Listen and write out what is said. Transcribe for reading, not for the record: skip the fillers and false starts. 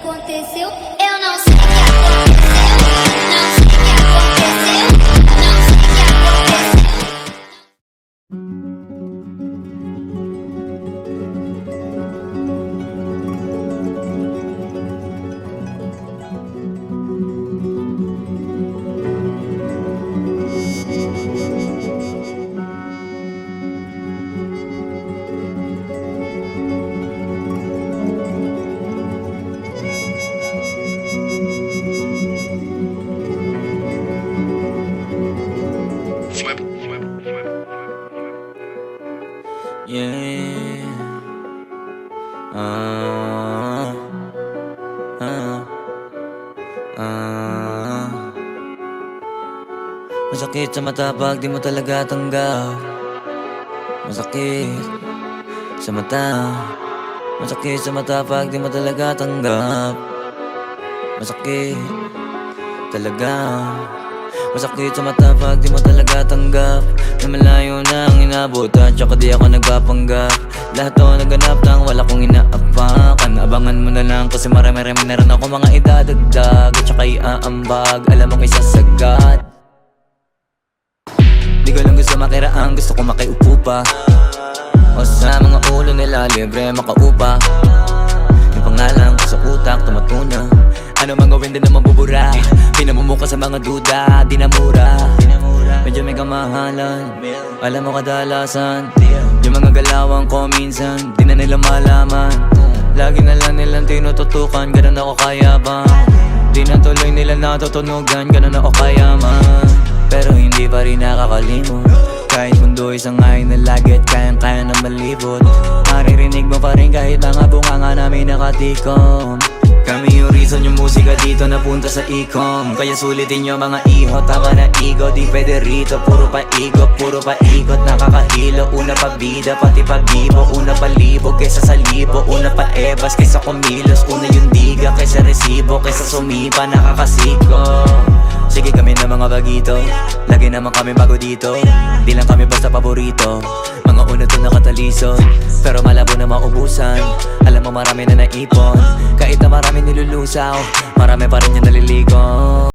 aconteceu, eu não sei o que aconteceu, não sei o que aconteceu, não sei o que aconteceu. Yeah. Ah. Ah. Ah. Masakit sa mata pag di mo talaga tanggap. Masakit sa mata. Masakit sa mata pag di mo talaga tanggap. Masakit talaga. Masakit sa mata pag di mo talaga tanggap na malayo na ang inabot at saka di ako nagpapanggap. Lahat to naganap nang wala kong inaapakan. Abangan mo na lang kasi marami-rami na rin ako mga idadagdag at saka iaambag. Alam mo kay sasagat. Di ko lang gusto makiraan, gusto ko makiupo pa. O sa mga ulo nila libre makaupa. Yung pangalan ko sa utak tumatuna. Ano mang gawin din na mabubura. Pinamumuka sa mga duda, di na mura. Medyo may kamahalan, alam mo kadalasan. Yung mga galawan ko minsan, di na nila malaman. Lagi na lang nilang tinututukan, ganun ako kayabang. Di na tuloy nila natutunugan, ganun ako kayaman. Pero hindi pa rin nakakalimot. Kahit mundo isang ngayon na lagi at kayang-kaya na malibot. Maririnig mo pa rin kahit mga bunganga namin nakatikom. Kami yung reason yung musika dito napunta sa ikom. Kaya sulitin nyo mga iho, tama na ego. Di pwede rito, puro paikot, puro paikot. Nakakahilo, una pa bida, pati pa bibo. Una pa libo, kaysa sa libo. Una pa ebas, kaysa kumilos. Una yung diga, kaysa resibo. Kaysa sumipa, nakakasiko. Sige kami na mga bagito, lagi naman kami bago dito. Di lang kami basta paborito, mga una to nakatalisod. Pero malabo na maubusan, alam mo marami na naipon. Kahit na marami nilulusaw, marami pa rin yung naliligo.